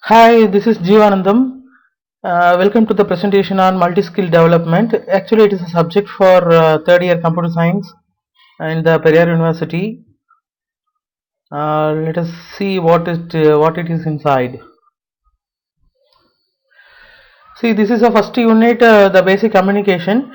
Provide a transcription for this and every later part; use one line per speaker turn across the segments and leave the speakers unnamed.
Hi, this is Jeevanandam. Welcome to the presentation on multi-skill development. Actually, it is a subject for third year computer science in the Periyar University. Let us see what it is inside. See, this is the first unit, the basic communication.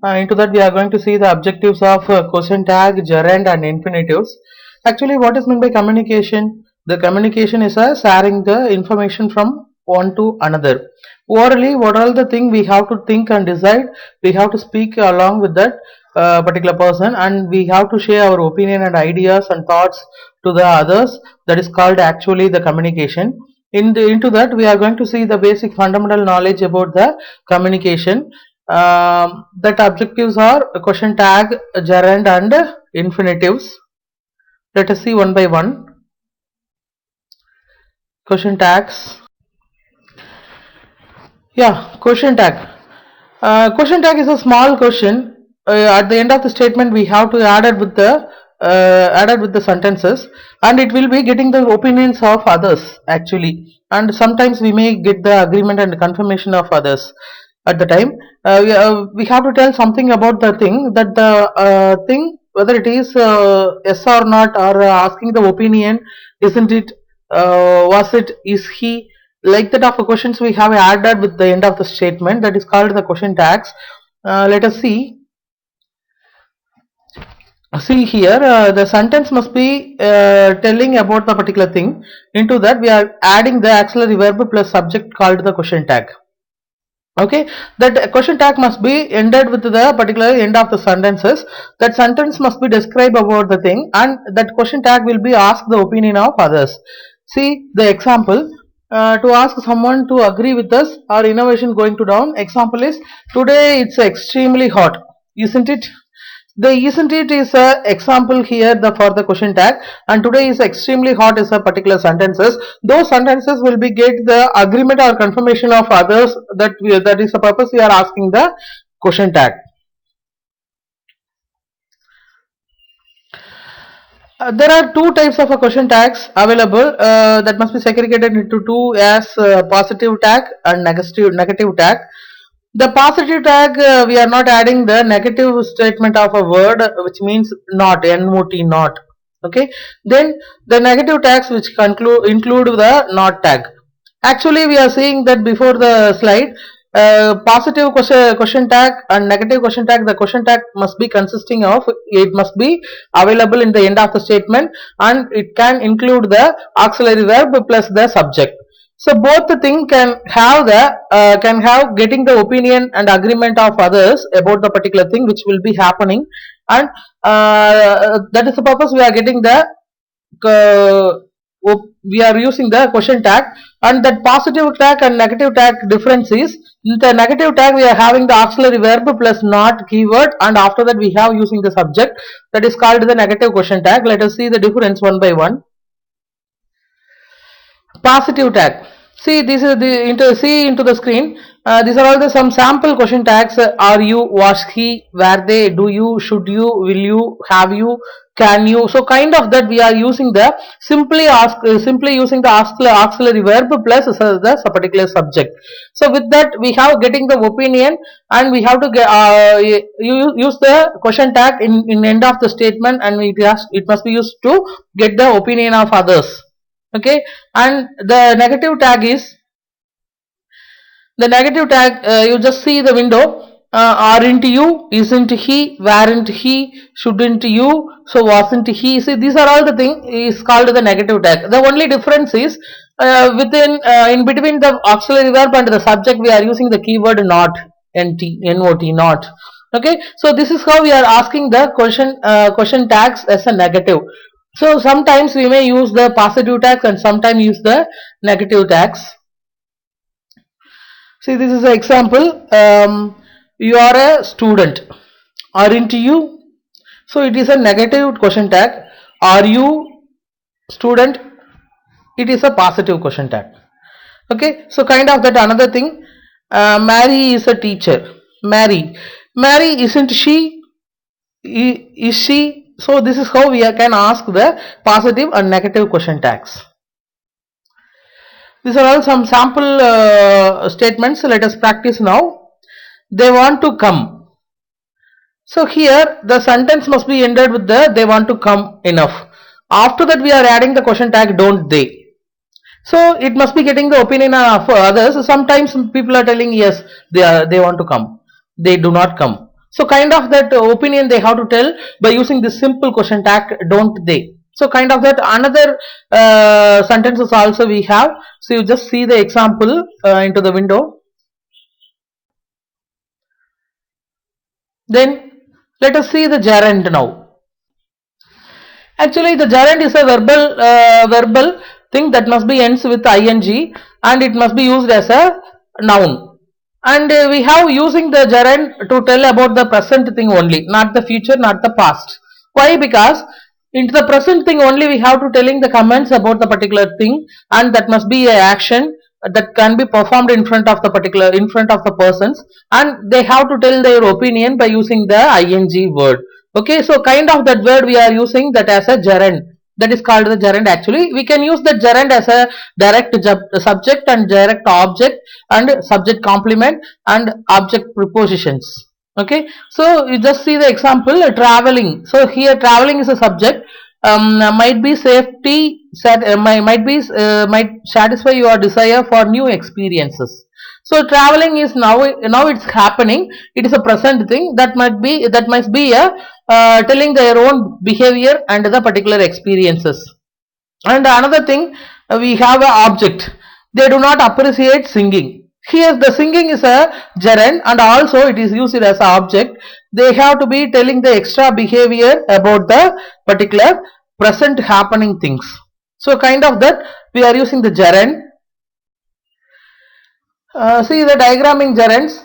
Into that, we are going to see the objectives of question tag, gerund, and infinitives. Actually, what is meant by communication? The communication is sharing the information from one to another. Orally, what all the thing we have to think and decide, we have to speak along with that particular person, and we have to share our opinion and ideas and thoughts to the others. That is called actually the communication. Into that, we are going to see the basic fundamental knowledge about the communication. That objectives are question tag, gerund, and infinitives. Let us see one by one. Question tags. Yeah, question tag. Question tag is a small question. At the end of the statement, we have to add it with the added with the sentences, and it will be getting the opinions of others actually. And sometimes we may get the agreement and confirmation of others at the time. We have to tell something about the thing, that the thing, whether it is yes or not, or asking the opinion, isn't it, was it, is he, like that of a questions we have added with the end of the statement, that is called the question tags. Let us see here, the sentence must be telling about the particular thing. Into that, we are adding the auxiliary verb plus subject called the question tag. Okay, that question tag must be ended with the particular end of the sentences. That sentence must be describe about the thing, and that question tag will be ask the opinion of others. See the example. To ask someone to agree with us, our innovation going to down. Example is, today it's extremely hot, isn't it? The isn't it is a example here for the question tag, and today is extremely hot is a particular sentences. Those sentences will be get the agreement or confirmation of others, that is the purpose we are asking the question tag. There are two types of a question tags available, that must be segregated into two, as positive tag and negative tag. The positive tag, we are not adding the negative statement of a word, which means not, not, not. Okay. Then the negative tags which include the not tag. Actually, we are seeing that before the slide. Positive question tag and negative question tag. The question tag must be consisting of, it must be available in the end of the statement, and it can include the auxiliary verb plus the subject. So both the thing can have getting the opinion and agreement of others about the particular thing which will be happening, and that is the purpose we are getting the we are using the question tag. And that positive tag and negative tag difference is, in the negative tag we are having the auxiliary verb plus not keyword, and after that we have using the subject, that is called the negative question tag. Let us see the difference one by one. Positive tag. See, this is the into the screen. These are all the some sample question tags. Are you, was he, were they, do you, should you, will you, have you, can you. So kind of that we are using the simply using the auxiliary verb plus the particular subject. So with that we have getting the opinion, and we have to get you use the question tag in end of the statement, and it must be used to get the opinion of others. Okay. And the negative tag is, the negative tag, you just see the window, aren't you, isn't he, weren't he, shouldn't you, so wasn't he. See, these are all the thing is called the negative tag. The only difference is, within in between the auxiliary verb and the subject we are using the keyword not, not, not. Okay, so this is how we are asking the question tags as a negative. So sometimes we may use the positive tags and sometimes use the negative tags. See, this is an example. You are a student, aren't you? So it is a negative question tag. Are you student? It is a positive question tag. Okay, so kind of that another thing. Mary is a teacher. Mary isn't she? Is she? So this is how we can ask the positive and negative question tags. These are all some sample statements. Let us practice now. They want to come. So here the sentence must be ended with the they want to come enough. After that we are adding the question tag don't they. So it must be getting the opinion of others. Sometimes people are telling yes they want to come. They do not come. So kind of that opinion they have to tell by using this simple question tag don't they. So kind of that another sentences also we have. So you just see the example into the window. Then let us see the gerund now. Actually, the gerund is a verbal thing that must be ends with ing and it must be used as a noun. And we have using the gerund to tell about the present thing only, not the future, not the past. Why? Because into the present thing only we have to telling the comments about the particular thing, and that must be a action that can be performed in front of the particular in front of the persons, and they have to tell their opinion by using the ing word. Okay, so kind of that word we are using that as a gerund, that is called the gerund. Actually we can use the gerund as a direct subject and direct object and subject complement and object prepositions. Okay, so you just see the example traveling. So here traveling is a subject. Might be safety might satisfy your desire for new experiences. So traveling is now it's happening. It is a present thing that must be a telling their own behavior and the particular experiences. And another thing, we have an object. They do not appreciate singing. Here the singing is a gerund and also it is used as an object. They have to be telling the extra behavior about the particular present happening things. So kind of that we are using the gerund. See the diagramming gerunds.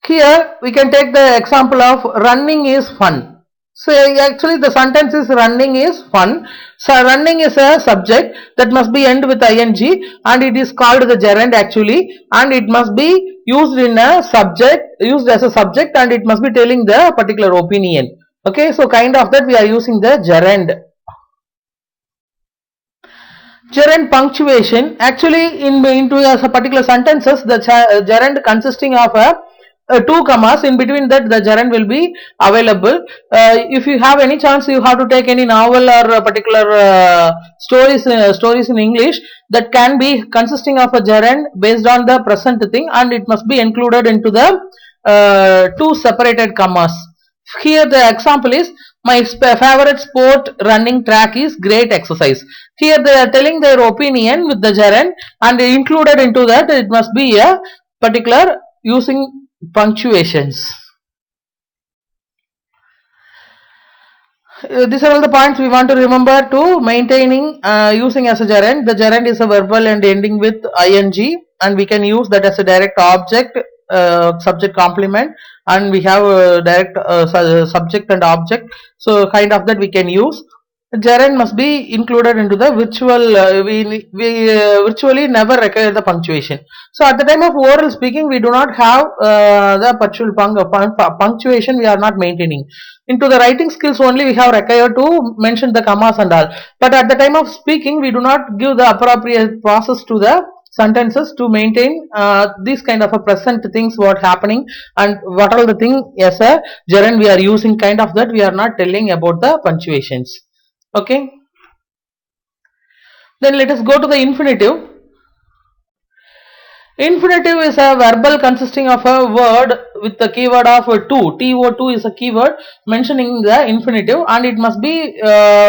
Here we can take the example of running is fun. So actually the sentence is running is fun. So running is a subject that must be end with ing and it is called the gerund actually, and it must be used in a subject, used as a subject, and it must be telling the particular opinion. Okay, so kind of that we are using the gerund. Gerund punctuation. Actually into a particular sentences the gerund consisting of a two commas. In between that the gerund will be available. If you have any chance you have to take any novel or a particular stories in English that can be consisting of a gerund based on the present thing, and it must be included into the two separated commas. Here the example is my favorite sport running track is great exercise. Here they are telling their opinion with the gerund, and included into that it must be a particular using punctuations. These are all the points we want to remember to maintaining using as a gerund. The gerund is a verbal and ending with ing, and we can use that as a direct object, subject complement, and we have a direct subject and object. So kind of that we can use. Gerund must be included into the virtual. We virtually never require the punctuation. So at the time of oral speaking, we do not have the punctuation. We are not maintaining. Into the writing skills only we have required to mention the commas and all. But at the time of speaking, we do not give the appropriate process to the sentences to maintain these kind of a present things what happening and what are the thing as a gerund we are using. Kind of that we are not telling about the punctuations. Okay, then let us go to the infinitive. Infinitive is a verbal consisting of a word with the keyword of to. To is a keyword mentioning the infinitive, and it must be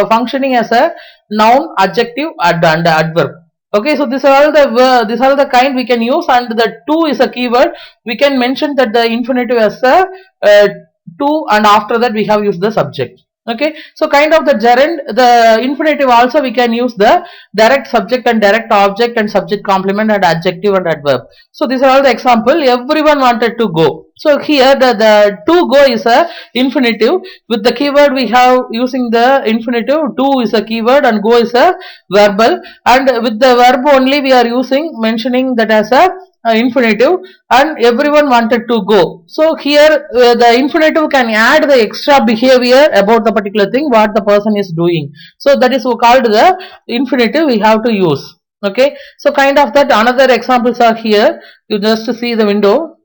functioning as a noun, adjective, and adverb. Okay, so these are all the kind we can use, and the to is a keyword. We can mention that the infinitive as a to, and after that we have used the subject. Okay, so kind of the gerund, the infinitive also we can use the direct subject and direct object and subject complement and adjective and adverb. So these are all the example. Everyone wanted to go. So here the to go is a infinitive. With the keyword we have using the infinitive. To is a keyword and go is a verbal, and with the verb only we are using mentioning that as a infinitive, and everyone wanted to go. So here the infinitive can add the extra behavior about the particular thing what the person is doing. So that is called the infinitive we have to use. Okay, so kind of that. Another examples are here. You just see the window.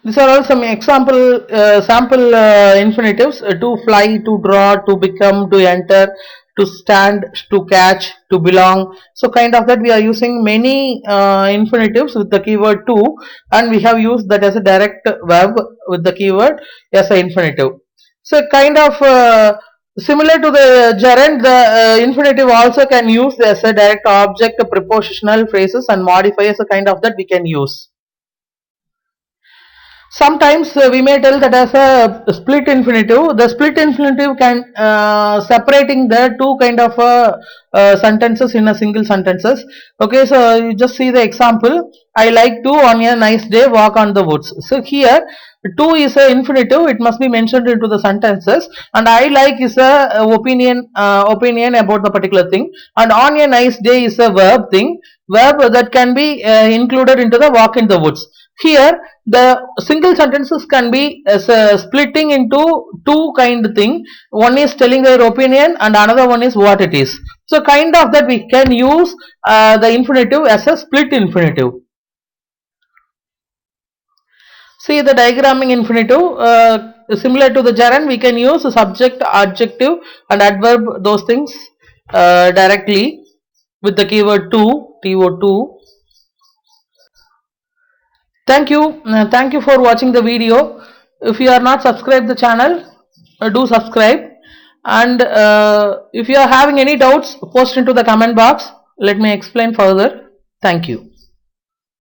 These are all some example sample infinitives: to fly, to draw, to become, to enter, to stand, to catch, to belong. So kind of that we are using many infinitives with the keyword to, and we have used that as a direct verb with the keyword as an infinitive. So kind of similar to the gerund, the infinitive also can use as a direct object, prepositional phrases, and modifiers. A kind of that we can use. Sometimes we may tell that as a split infinitive. The split infinitive can separating the two kind of sentences in a single sentences. Okay, so you just see the example. I like to on a nice day walk on the woods. So here to is a infinitive. It must be mentioned into the sentences, and I like is a opinion about the particular thing, and on a nice day is a verb that can be included into the walk in the woods. Here the single sentences can be splitting into two kind of thing. One is telling their opinion and another one is what it is. So kind of that we can use the infinitive as a split infinitive. See the diagramming infinitive, similar to the gerund, we can use subject, adjective and adverb, those things directly with the keyword to. Thank you for watching the video. If you are not subscribed the channel, do subscribe. And if you are having any doubts, post into the comment box. Let me explain further. Thank you.